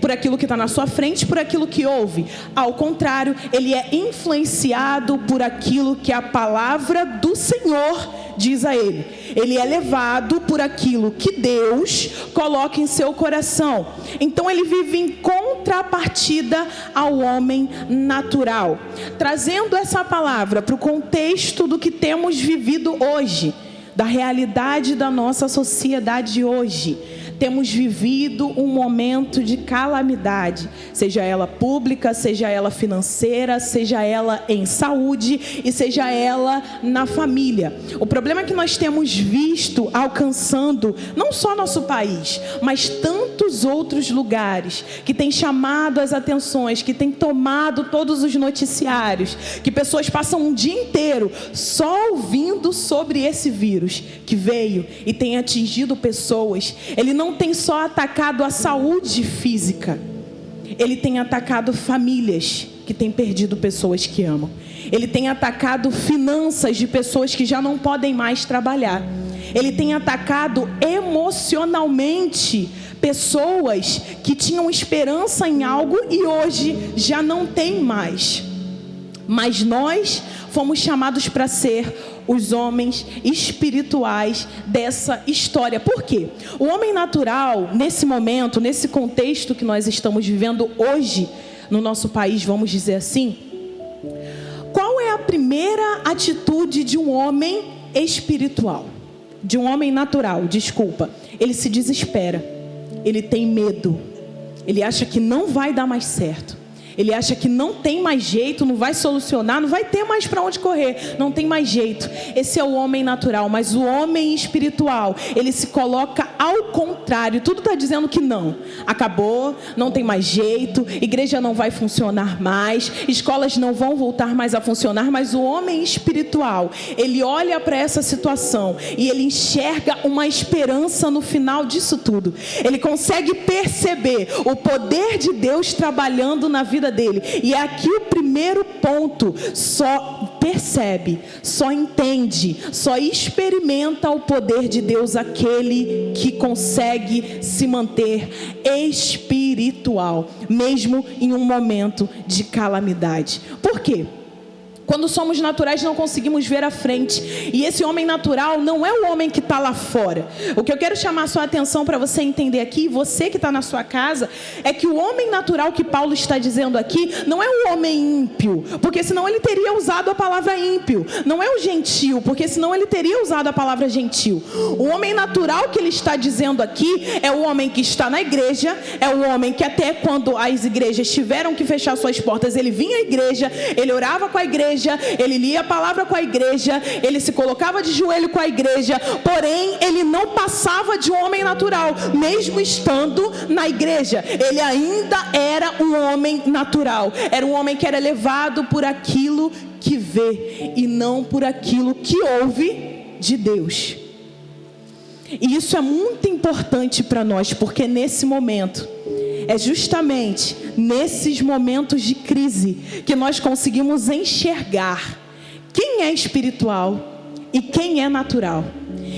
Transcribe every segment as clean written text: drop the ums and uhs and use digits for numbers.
por aquilo que está na sua frente, por aquilo que ouve. Ao contrário, ele é influenciado por aquilo que a palavra do Senhor diz a ele. Ele é levado por aquilo que Deus coloca em seu coração. Então ele vive em contrapartida ao homem natural. Trazendo essa palavra para o contexto do que temos vivido hoje, da realidade da nossa sociedade hoje. Temos vivido um momento de calamidade, seja ela pública, seja ela financeira, seja ela em saúde e seja ela na família. O problema é que nós temos visto alcançando não só nosso país, mas tantos outros lugares que tem chamado as atenções, que tem tomado todos os noticiários, que pessoas passam um dia inteiro só ouvindo sobre esse vírus que veio e tem atingido pessoas. Ele não tem só atacado a saúde física, ele tem atacado famílias que têm perdido pessoas que amam. Ele tem atacado finanças de pessoas que já não podem mais trabalhar. Ele tem atacado emocionalmente pessoas que tinham esperança em algo e hoje já não tem mais. Mas nós fomos chamados para ser os homens espirituais dessa história. Por quê? O homem natural, nesse momento, nesse contexto que nós estamos vivendo hoje, no nosso país, vamos dizer assim, qual é a primeira atitude de um homem espiritual? De um homem natural, desculpa. Ele se desespera, ele tem medo, ele acha que não vai dar mais certo. Ele acha que não tem mais jeito, não vai solucionar, não vai ter mais para onde correr, não tem mais jeito. Esse é o homem natural, mas o homem espiritual, ele se coloca ao contrário. Tudo está dizendo que não, acabou, não tem mais jeito, igreja não vai funcionar mais, escolas não vão voltar mais a funcionar. Mas o homem espiritual, ele olha para essa situação e ele enxerga uma esperança no final disso tudo. Ele consegue perceber o poder de Deus trabalhando na vida dele. E é aqui o primeiro ponto: só percebe, só entende, só experimenta o poder de Deus aquele que consegue se manter espiritual, mesmo em um momento de calamidade. Por quê? Quando somos naturais não conseguimos ver a frente. E esse homem natural não é o homem que está lá fora. O que eu quero chamar a sua atenção para você entender aqui, você que está na sua casa, é que o homem natural que Paulo está dizendo aqui não é o homem ímpio, porque senão ele teria usado a palavra ímpio. Não é o gentil, porque senão ele teria usado a palavra gentil. O homem natural que ele está dizendo aqui é o homem que está na igreja, é o homem que até quando as igrejas tiveram que fechar suas portas, ele vinha à igreja, ele orava com a igreja, ele lia a palavra com a igreja, ele se colocava de joelho com a igreja, porém ele não passava de um homem natural, mesmo estando na igreja. Ele ainda era um homem natural, era um homem que era levado por aquilo que vê e não por aquilo que ouve de Deus. E isso é muito importante para nós, porque nesse momento, é justamente nesses momentos de crise que nós conseguimos enxergar quem é espiritual e quem é natural.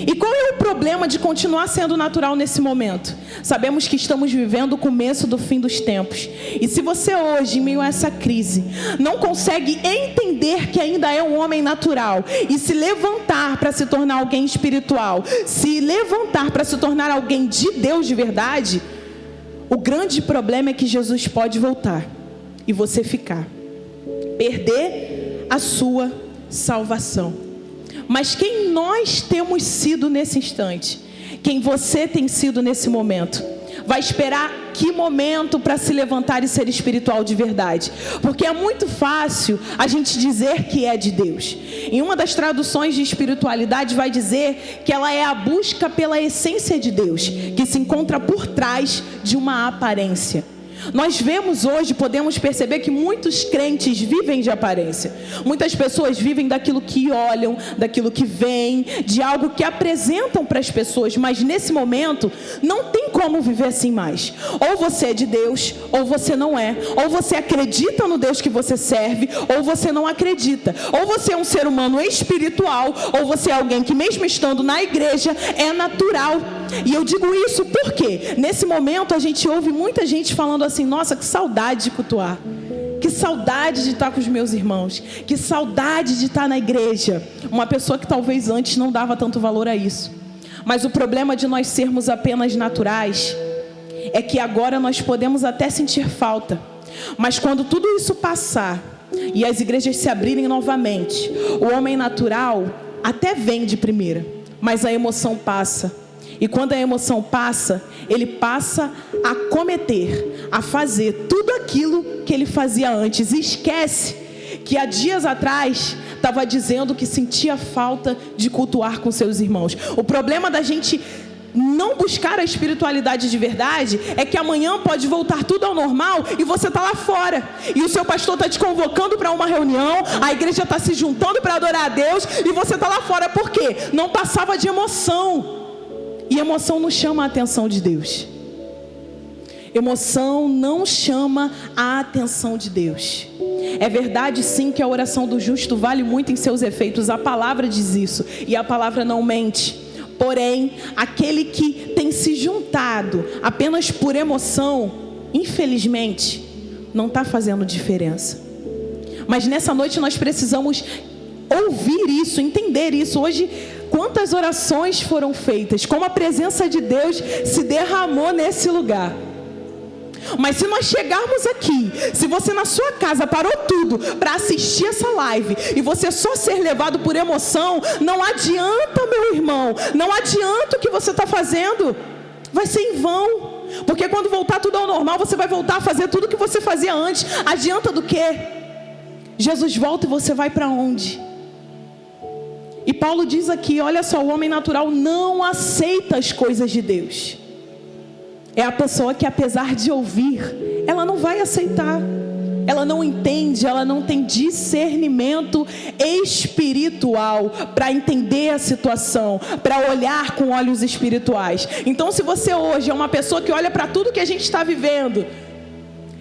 E qual é o problema de continuar sendo natural nesse momento? Sabemos que estamos vivendo o começo do fim dos tempos. E se você hoje, em meio a essa crise, não consegue entender que ainda é um homem natural e se levantar para se tornar alguém espiritual, se levantar para se tornar alguém de Deus de verdade, o grande problema é que Jesus pode voltar e você ficar, perder a sua salvação. Mas quem nós temos sido nesse instante, quem você tem sido nesse momento, vai esperar que momento para se levantar e ser espiritual de verdade? Porque é muito fácil a gente dizer que é de Deus. Em uma das traduções de espiritualidade vai dizer que ela é a busca pela essência de Deus, que se encontra por trás de uma aparência. Nós vemos hoje, podemos perceber que muitos crentes vivem de aparência. Muitas pessoas vivem daquilo que olham, daquilo que veem, de algo que apresentam para as pessoas. Mas nesse momento, não tem como viver assim mais. Ou você é de Deus, ou você não é. Ou você acredita no Deus que você serve, ou você não acredita. Ou você é um ser humano espiritual, ou você é alguém que mesmo estando na igreja, é natural. E eu digo isso porque nesse momento a gente ouve muita gente falando assim: nossa, que saudade de cultuar, que saudade de estar com os meus irmãos, que saudade de estar na igreja. Uma pessoa que talvez antes não dava tanto valor a isso. Mas o problema de nós sermos apenas naturais é que agora nós podemos até sentir falta, mas quando tudo isso passar e as igrejas se abrirem novamente, o homem natural até vem de primeira, mas a emoção passa. E quando a emoção passa, ele passa a cometer, a fazer tudo aquilo que ele fazia antes. E esquece que há dias atrás estava dizendo que sentia falta de cultuar com seus irmãos. O problema da gente não buscar a espiritualidade de verdade é que amanhã pode voltar tudo ao normal e você está lá fora. E o seu pastor está te convocando para uma reunião, a igreja está se juntando para adorar a Deus e você está lá fora. Por quê? Não passava de emoção. E emoção não chama a atenção de Deus. Emoção não chama a atenção de Deus. É verdade sim que a oração do justo vale muito em seus efeitos. A palavra diz isso e a palavra não mente. Porém, aquele que tem se juntado apenas por emoção, infelizmente, não está fazendo diferença. Mas nessa noite nós precisamos ouvir isso, entender isso. Hoje, quantas orações foram feitas, como a presença de Deus se derramou nesse lugar. Mas se nós chegarmos aqui, se você na sua casa parou tudo para assistir essa live e você só ser levado por emoção, não adianta, meu irmão, não adianta o que você está fazendo, vai ser em vão. Porque quando voltar tudo ao normal, você vai voltar a fazer tudo o que você fazia antes. Adianta do quê? Jesus volta e você vai para onde? E Paulo diz aqui, olha só, o homem natural não aceita as coisas de Deus. É a pessoa que, apesar de ouvir, ela não vai aceitar. Ela não entende, ela não tem discernimento espiritual para entender a situação, para olhar com olhos espirituais. Então, se você hoje é uma pessoa que olha para tudo que a gente está vivendo,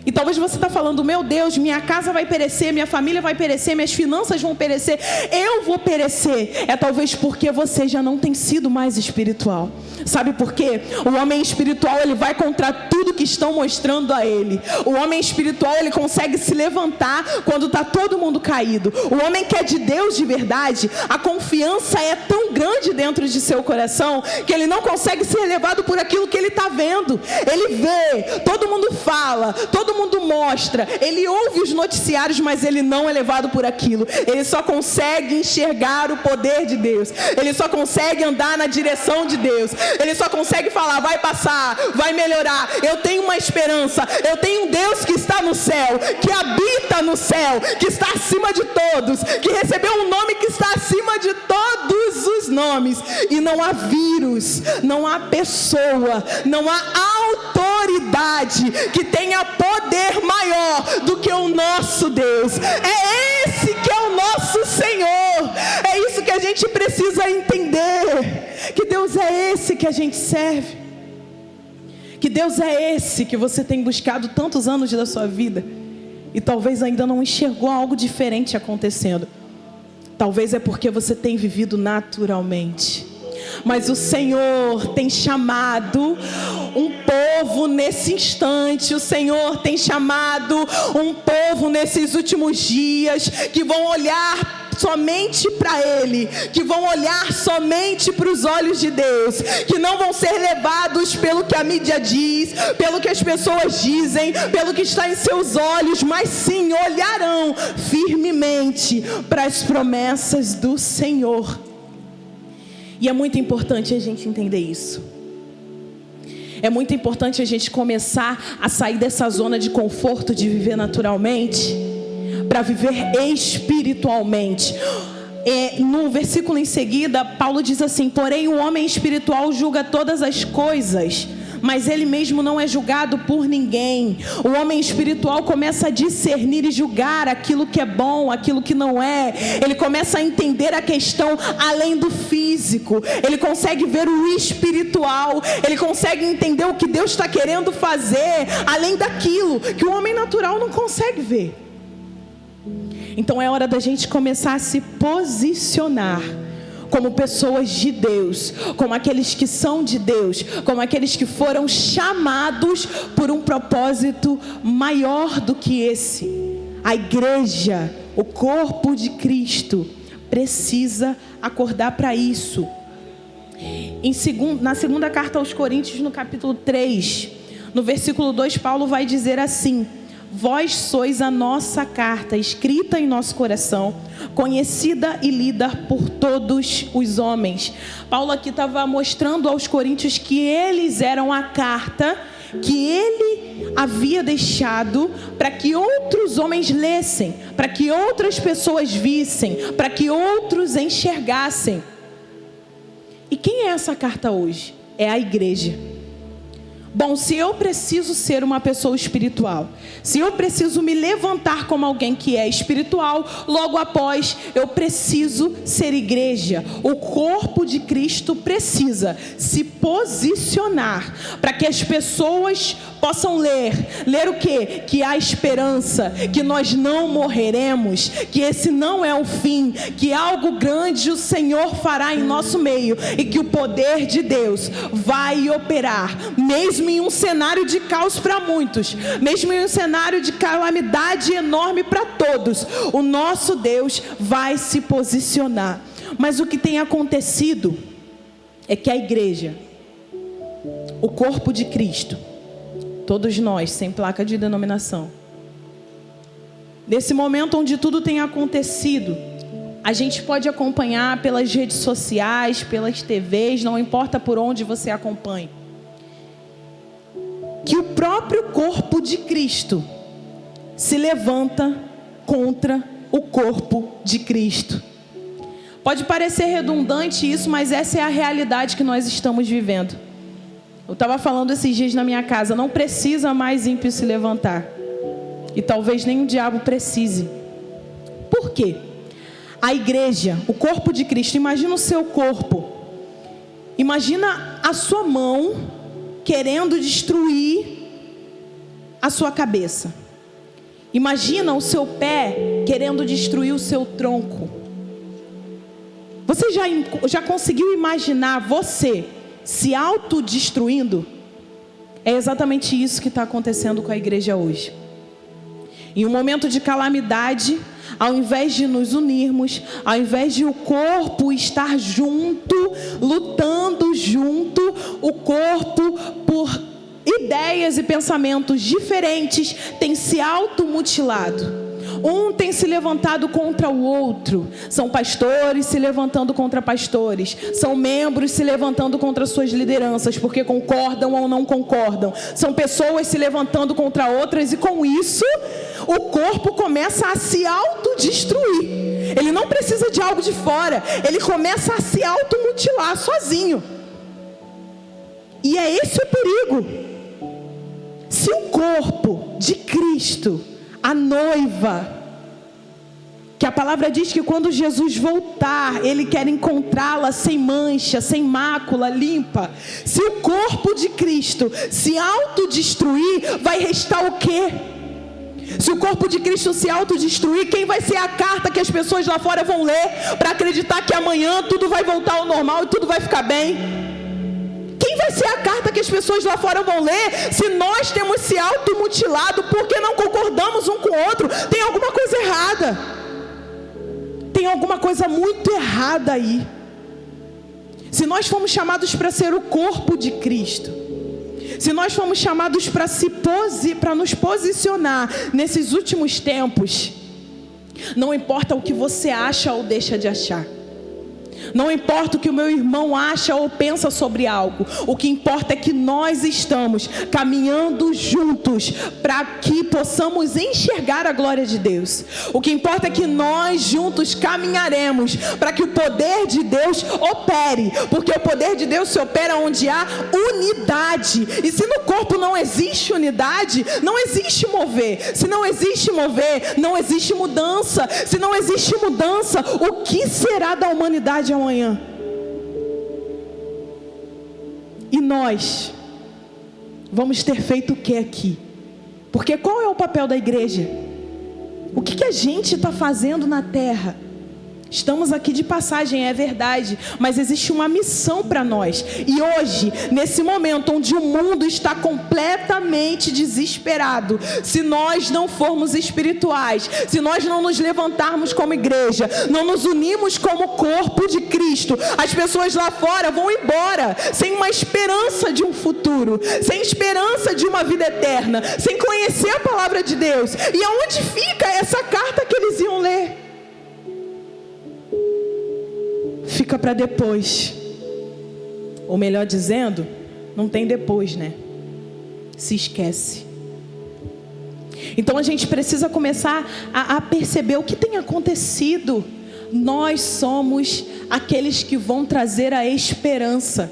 e talvez você está falando: meu Deus, minha casa vai perecer, minha família vai perecer, minhas finanças vão perecer, eu vou perecer. É talvez porque você já não tem sido mais espiritual. Sabe por quê? O homem espiritual, ele vai contra tudo que estão mostrando a ele. O homem espiritual, ele consegue se levantar quando está todo mundo caído. O homem que é de Deus de verdade, a confiança é tão grande dentro de seu coração que ele não consegue ser levado por aquilo que ele está vendo. Ele vê, todo mundo fala, todo mundo mostra, ele ouve os noticiários, mas ele não é levado por aquilo. Ele só consegue enxergar o poder de Deus. Ele só consegue andar na direção de Deus. Ele só consegue falar: vai passar, vai melhorar, eu tenho uma esperança, eu tenho um Deus que está no céu, que habita no céu, que está acima de todos, que recebeu um nome que está acima de todos os nomes. E não há vírus, não há pessoa, não há autoridade que tenha poder maior do que o nosso Deus. É esse que é o nosso Senhor. É isso que a gente precisa entender, que Deus é esse que a gente serve, que Deus é esse que você tem buscado tantos anos da sua vida e talvez ainda não enxergou algo diferente acontecendo. Talvez é porque você tem vivido naturalmente. Mas o Senhor tem chamado um povo nesse instante. O Senhor tem chamado um povo nesses últimos dias que vão olhar somente para Ele, que vão olhar somente para os olhos de Deus, que não vão ser levados pelo que a mídia diz, pelo que as pessoas dizem, pelo que está em seus olhos, mas sim olharão firmemente para as promessas do Senhor. E é muito importante a gente entender isso. É muito importante a gente começar a sair dessa zona de conforto de viver naturalmente para viver espiritualmente. No versículo em seguida, Paulo diz assim: porém o homem espiritual julga todas as coisas, mas ele mesmo não é julgado por ninguém. O homem espiritual começa a discernir e julgar aquilo que é bom, aquilo que não é. Ele começa a entender a questão além do físico. Ele consegue ver o espiritual. Ele consegue entender o que Deus está querendo fazer além daquilo que o homem natural não consegue ver. Então é hora da gente começar a se posicionar como pessoas de Deus, como aqueles que são de Deus, como aqueles que foram chamados por um propósito maior do que esse. A igreja, o corpo de Cristo, precisa acordar para isso. Na segunda carta aos Coríntios, no capítulo 3, no versículo 2, Paulo vai dizer assim: vós sois a nossa carta, escrita em nosso coração, conhecida e lida por todos os homens. Paulo aqui estava mostrando aos coríntios que eles eram a carta que ele havia deixado para que outros homens lessem, para que outras pessoas vissem, para que outros enxergassem. E quem é essa carta hoje? É a igreja. Bom, se eu preciso ser uma pessoa espiritual, se eu preciso me levantar como alguém que é espiritual, logo após eu preciso ser igreja. O corpo de Cristo precisa se posicionar para que as pessoas possam ler o quê? Que há esperança, que nós não morreremos, que esse não é o fim, que algo grande o Senhor fará em nosso meio e que o poder de Deus vai operar, mesmo em um cenário de caos para muitos, mesmo em um cenário de calamidade enorme para todos, o nosso Deus vai se posicionar. Mas o que tem acontecido é que a igreja, o corpo de Cristo, todos nós, sem placa de denominação, nesse momento onde tudo tem acontecido, a gente pode acompanhar pelas redes sociais, pelas TVs, não importa por onde você acompanhe, que o próprio corpo de Cristo se levanta contra o corpo de Cristo. Pode parecer redundante isso, mas essa é a realidade que nós estamos vivendo. Eu estava falando esses dias na minha casa, não precisa mais ímpio se levantar. E talvez nem o diabo precise. Por quê? A igreja, o corpo de Cristo, imagina o seu corpo. Imagina a sua mão querendo destruir a sua cabeça. Imagina o seu pé querendo destruir o seu tronco. Você já conseguiu imaginar você se autodestruindo? É exatamente isso que está acontecendo com a igreja hoje. Em um momento de calamidade, ao invés de nos unirmos, ao invés de o corpo estar junto, lutando junto, o corpo, por ideias e pensamentos diferentes, tem se automutilado. Um tem se levantado contra o outro. São pastores se levantando contra pastores. São membros se levantando contra suas lideranças, porque concordam ou não concordam. São pessoas se levantando contra outras, e com isso, o corpo começa a se autodestruir. Ele não precisa de algo de fora. Ele começa a se automutilar sozinho. E é esse o perigo. Se o corpo de Cristo, a noiva, que a palavra diz que quando Jesus voltar, Ele quer encontrá-la sem mancha, sem mácula, limpa. Se o corpo de Cristo se autodestruir, vai restar o quê? Se o corpo de Cristo se autodestruir, quem vai ser a carta que as pessoas lá fora vão ler para acreditar que amanhã tudo vai voltar ao normal e tudo vai ficar bem? Quem vai ser a carta que as pessoas lá fora vão ler se nós temos se automutilado porque não concordamos um com o outro? Tem alguma coisa errada. Tem alguma coisa muito errada aí. Se nós fomos chamados para ser o corpo de Cristo, se nós fomos chamados para nos posicionar nesses últimos tempos, não importa o que você acha ou deixa de achar. Não importa o que o meu irmão acha ou pensa sobre algo. O que importa é que nós estamos caminhando juntos para que possamos enxergar a glória de Deus. O que importa é que nós juntos caminharemos para que o poder de Deus opere. Porque o poder de Deus se opera onde há unidade. E se no corpo não existe unidade, não existe mover. Se não existe mover, não existe mudança. Se não existe mudança, o que será da humanidade amanhã? E nós vamos ter feito o que aqui? Porque qual é o papel da igreja? O que a gente está fazendo na terra? Estamos aqui de passagem, é verdade, mas existe uma missão para nós. E hoje, nesse momento onde o mundo está completamente desesperado, se nós não formos espirituais, se nós não nos levantarmos como igreja, não nos unirmos como corpo de Cristo, as pessoas lá fora vão embora sem uma esperança de um futuro, sem esperança de uma vida eterna, sem conhecer a palavra de Deus. E aonde fica essa carta que eles iam ler? Fica para depois. Ou melhor dizendo, não tem depois, né? Se esquece. Então a gente precisa começar a perceber o que tem acontecido. Nós somos aqueles que vão trazer a esperança.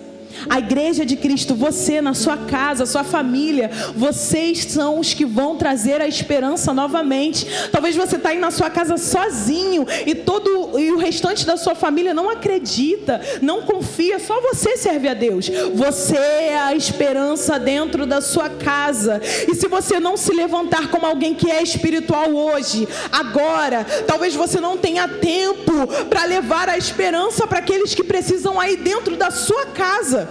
A igreja de Cristo, você na sua casa, sua família, vocês são os que vão trazer a esperança novamente. Talvez você está aí na sua casa sozinho e o restante da sua família não acredita, não confia, só você serve a Deus. Você é a esperança dentro da sua casa. E se você não se levantar como alguém que é espiritual hoje, agora, talvez você não tenha tempo para levar a esperança para aqueles que precisam aí dentro da sua casa.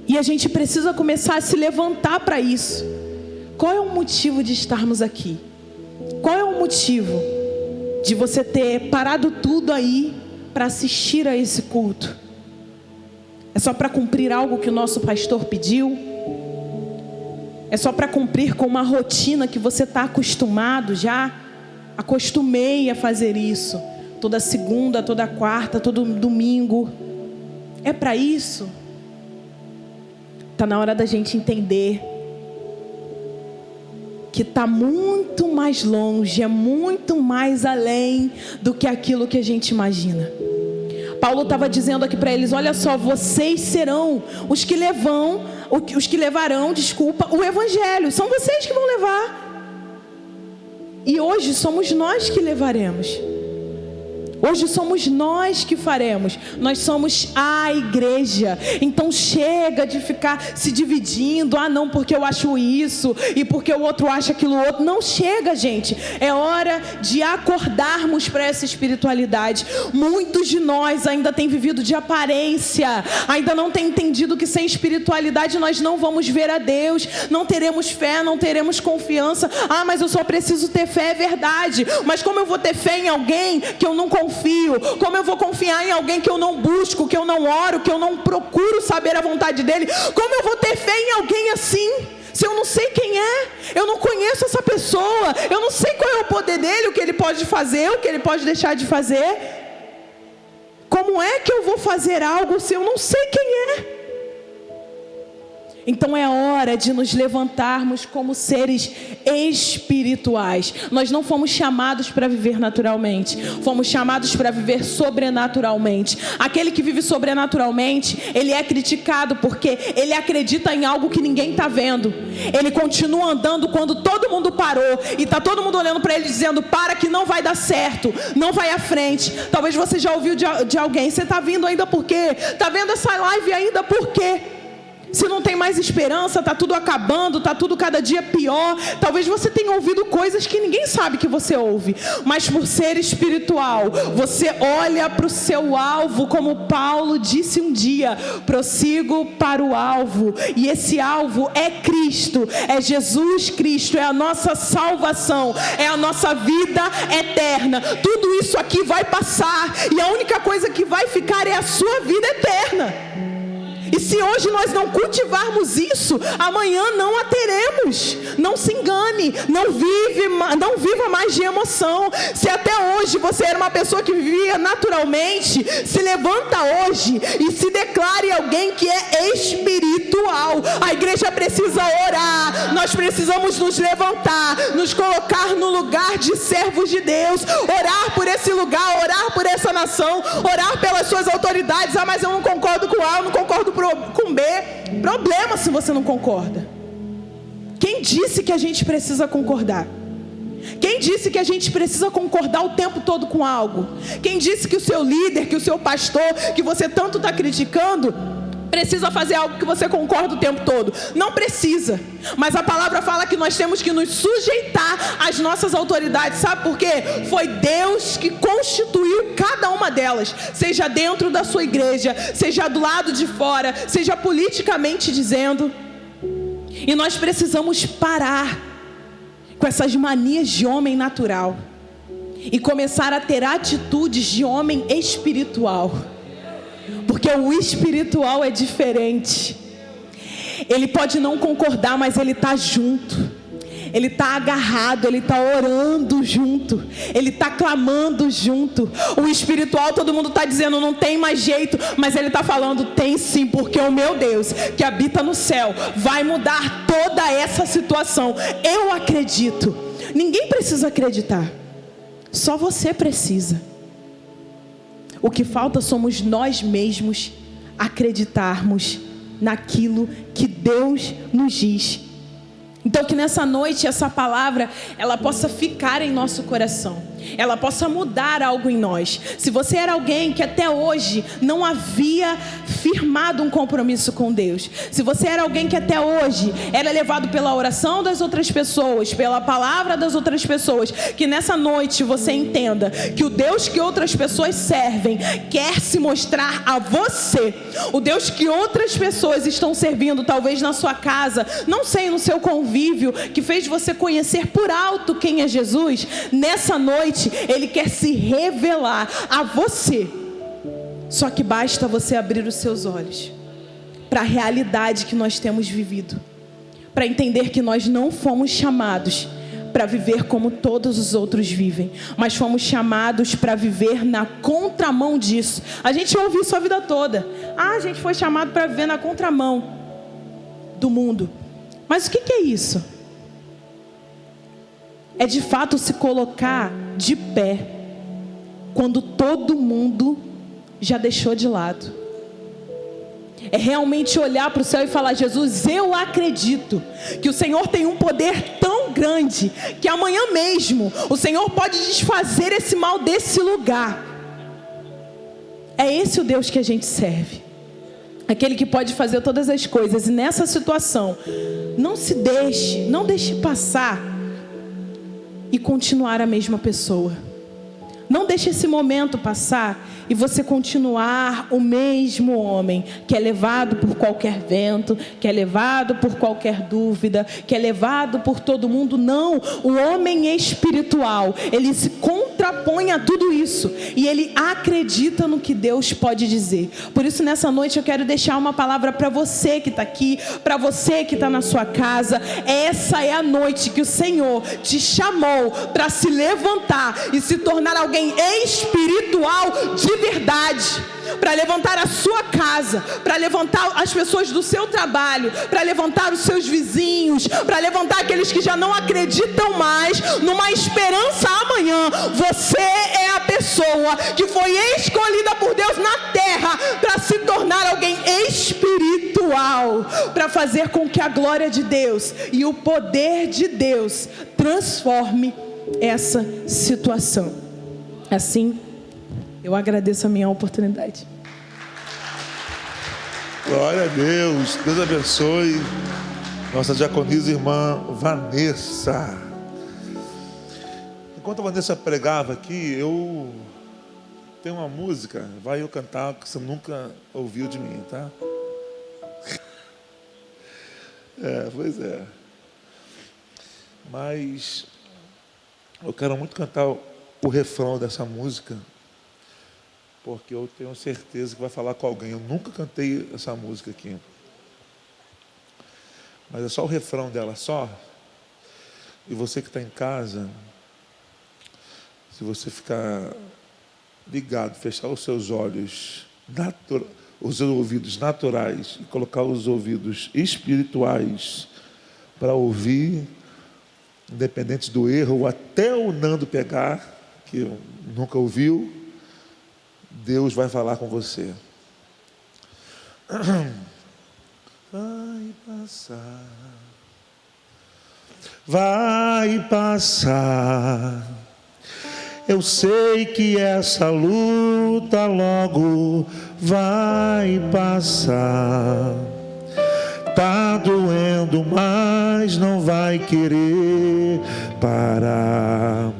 E a gente precisa começar a se levantar para isso. Qual é o motivo de estarmos aqui? Qual é o motivo de você ter parado tudo aí para assistir a esse culto? É só para cumprir algo que o nosso pastor pediu? É só para cumprir com uma rotina que você está acostumado já? Acostumei a fazer isso. Toda segunda, toda quarta, todo domingo. É para isso? Está na hora da gente entender que está muito mais longe, é muito mais além do que aquilo que a gente imagina. Paulo estava dizendo aqui para eles: olha só, vocês serão os que levarão, o evangelho. São vocês que vão levar. E hoje somos nós que levaremos. Hoje somos nós que faremos. Nós somos a igreja. Então chega de ficar se dividindo. Ah não, porque eu acho isso e porque o outro acha aquilo outro. Não chega, gente. É hora de acordarmos para essa espiritualidade. Muitos de nós ainda têm vivido de aparência, ainda não têm entendido que sem espiritualidade nós não vamos ver a Deus, não teremos fé, não teremos confiança. Ah, mas eu só preciso ter fé, é verdade. Mas como eu vou ter fé em alguém que eu não confio? Como eu vou confiar em alguém que eu não busco, que eu não oro, que eu não procuro saber a vontade dele? Como eu vou ter fé em alguém assim, se eu não sei quem é? Eu não conheço essa pessoa, eu não sei qual é o poder dele, o que ele pode fazer, o que ele pode deixar de fazer. Como é que eu vou fazer algo se eu não sei quem é? Então é hora de nos levantarmos como seres espirituais. Nós não fomos chamados para viver naturalmente, fomos chamados para viver sobrenaturalmente. Aquele que vive sobrenaturalmente, ele é criticado porque ele acredita em algo que ninguém está vendo. Ele continua andando quando todo mundo parou e está todo mundo olhando para ele dizendo: para que não vai dar certo, não vai à frente. Talvez você já ouviu de alguém: você está vindo ainda por quê? Está vendo essa live ainda por quê? Se não tem mais esperança, está tudo acabando, está tudo cada dia pior. Talvez você tenha ouvido coisas que ninguém sabe que você ouve, mas por ser espiritual, você olha para o seu alvo, como Paulo disse um dia: prossigo para o alvo. E esse alvo é Cristo, é Jesus Cristo, é a nossa salvação, é a nossa vida eterna. Tudo isso aqui vai passar e a única coisa que vai ficar é a sua vida eterna. E se hoje nós não cultivarmos isso, amanhã não a teremos. Não se engane, não viva mais de emoção. Se até hoje você era uma pessoa que vivia naturalmente, se levanta hoje e se declare alguém que é espiritual. A igreja precisa orar, nós precisamos nos levantar, nos colocar no lugar de servos de Deus, orar por esse lugar, orar por essa nação, orar pelas suas autoridades. Ah, mas eu não concordo com A, eu não concordo com B. Problema se você não concorda. Quem disse que a gente precisa concordar? Quem disse que a gente precisa concordar o tempo todo com algo? Quem disse que o seu líder, que o seu pastor, que você tanto está criticando, precisa fazer algo que você concorda o tempo todo. Não precisa. Mas a palavra fala que nós temos que nos sujeitar às nossas autoridades. Sabe por quê? Foi Deus que constituiu cada uma delas. Seja dentro da sua igreja, seja do lado de fora, seja politicamente dizendo. E nós precisamos parar com essas manias de homem natural e começar a ter atitudes de homem espiritual. Porque o espiritual é diferente. Ele pode não concordar, mas ele está junto. Ele está agarrado, ele está orando junto, ele está clamando junto. O espiritual, todo mundo está dizendo, não tem mais jeito, mas ele está falando, tem sim, porque o meu Deus, que habita no céu, vai mudar toda essa situação. Eu acredito. Ninguém precisa acreditar, só você precisa. O que falta somos nós mesmos acreditarmos naquilo que Deus nos diz. Então que nessa noite essa palavra, ela possa ficar em nosso coração. Ela possa mudar algo em nós. Se você era alguém que até hoje não havia firmado um compromisso com Deus. Se você era alguém que até hoje era levado pela oração das outras pessoas, pela palavra das outras pessoas, que nessa noite você entenda que o Deus que outras pessoas servem quer se mostrar a você. O Deus que outras pessoas estão servindo, talvez na sua casa, não sei, no seu convívio, que fez você conhecer por alto quem é Jesus. Nessa noite Ele quer se revelar a você. Só que basta você abrir os seus olhos para a realidade que nós temos vivido, para entender que nós não fomos chamados para viver como todos os outros vivem, mas fomos chamados para viver na contramão disso. A gente ouve isso a vida toda. A gente foi chamado para viver na contramão do mundo. Mas o que é isso? É de fato se colocar de pé quando todo mundo já deixou de lado. É realmente olhar para o céu e falar, Jesus, eu acredito que o Senhor tem um poder tão grande que amanhã mesmo o Senhor pode desfazer esse mal desse lugar. É esse o Deus que a gente serve. Aquele que pode fazer todas as coisas. E nessa situação, não deixe passar e continuar a mesma pessoa. Não deixe esse momento passar e você continuar o mesmo homem, que é levado por qualquer vento, que é levado por qualquer dúvida, que é levado por todo mundo. Não, o homem espiritual, ele se contrapõe a tudo isso e ele acredita no que Deus pode dizer. Por isso nessa noite eu quero deixar uma palavra para você que está aqui, para você que está na sua casa. Essa é a noite que o Senhor te chamou para se levantar e se tornar alguém espiritual de verdade, para levantar a sua casa, para levantar as pessoas do seu trabalho, para levantar os seus vizinhos, para levantar aqueles que já não acreditam mais numa esperança amanhã. Você é a pessoa que foi escolhida por Deus na terra para se tornar alguém espiritual, para fazer com que a glória de Deus e o poder de Deus transforme essa situação. Assim, eu agradeço a minha oportunidade. Glória a Deus. Deus abençoe nossa diaconisa irmã Vanessa. Enquanto a Vanessa pregava aqui, eu tenho uma música, vai eu cantar, que você nunca ouviu de mim, tá? Pois é. Mas eu quero muito cantar o refrão dessa música, porque eu tenho certeza que vai falar com alguém. Eu nunca cantei essa música aqui, mas é só o refrão dela só. E você que está em casa, se você ficar ligado, fechar os seus olhos, os ouvidos naturais e colocar os ouvidos espirituais para ouvir, independente do erro, ou até o Nando pegar, que nunca ouviu, Deus vai falar com você. Vai passar, vai passar, Eu sei que essa luta logo vai passar. Tá doendo, mas não vai querer parar.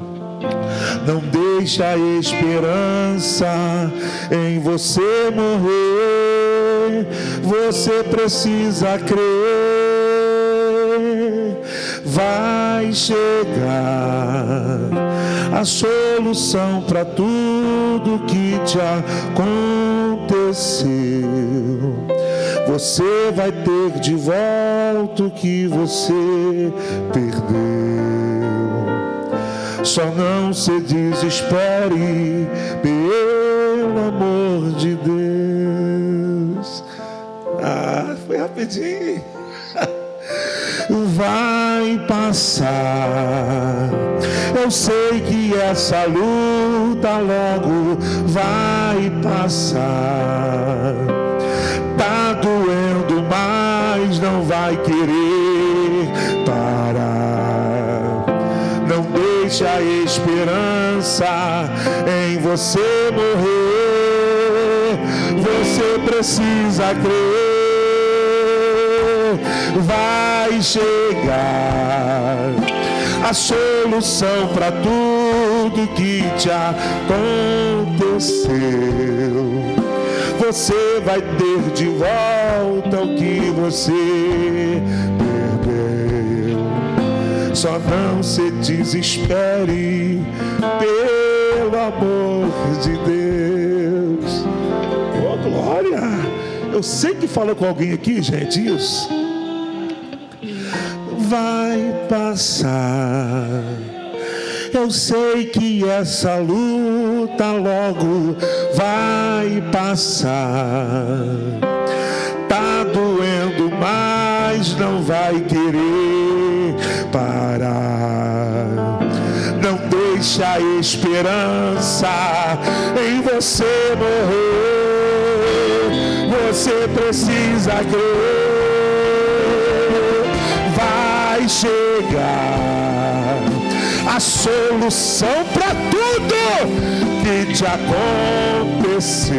Não deixa a esperança em você morrer. Você precisa crer. Vai chegar a solução para tudo que te aconteceu. Você vai ter de volta o que você perdeu. Só não se desespere, pelo amor de Deus. Foi rapidinho. Vai passar. Eu sei que essa luta logo vai passar. Tá doendo, mas não vai querer parar. Não deixe a esperança em você morrer. Você precisa crer. Vai chegar a solução para tudo que te aconteceu. Você vai ter de volta o que você perdeu. Só não se desespere, pelo amor de Deus. Oh, glória! Eu sei que falou com alguém aqui, gente, isso. Vai passar. Eu sei que essa luta logo vai passar. Tá doendo, mas não vai querer parar. Não deixa a esperança em você morrer. Você precisa crer. Vai chegar a solução para tudo que te aconteceu.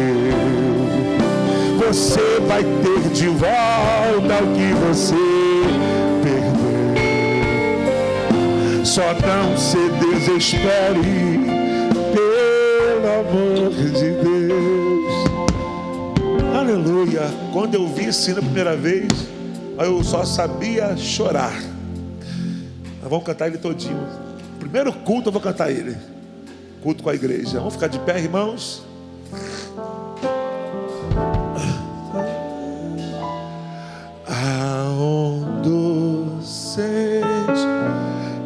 Você vai ter de volta o que você perdeu. Só não se desespere, pelo amor de Deus. Aleluia. Quando eu vi assim na primeira vez, eu só sabia chorar. Nós vamos cantar ele todinho. Primeiro culto eu vou cantar ele. Culto com a igreja. Vamos ficar de pé, irmãos. Aonde seja.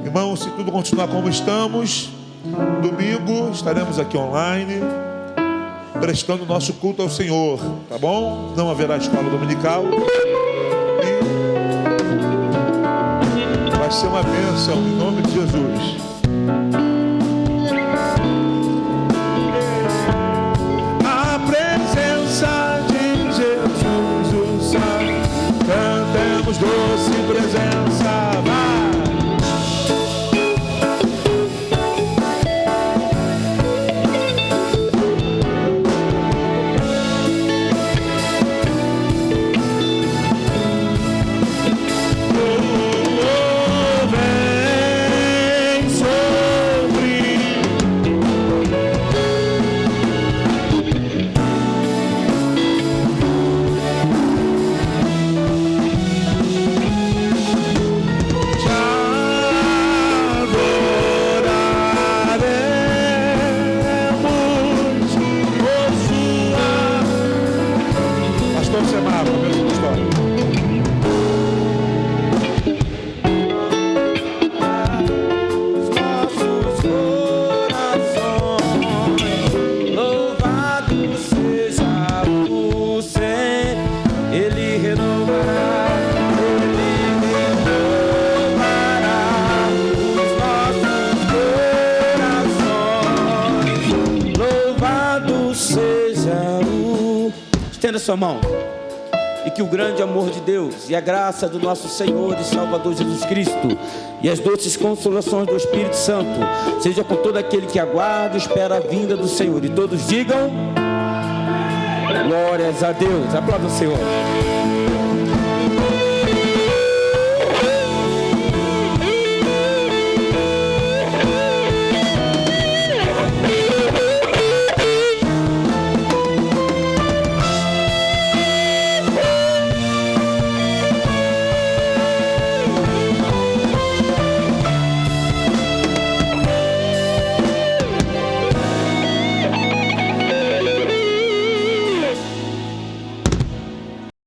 Irmãos, se tudo continuar como estamos, domingo estaremos aqui online, prestando nosso culto ao Senhor, tá bom? Não haverá escola dominical. Vai ser uma bênção em nome de Jesus. A presença de Jesus, o Santo, cantemos doce presença. Estenda sua mão. e que o grande amor de Deus e a graça do nosso Senhor e Salvador Jesus Cristo e as doces consolações do Espírito Santo seja com todo aquele que aguarda e espera a vinda do Senhor. E todos digam glórias a Deus. Aplauda o Senhor.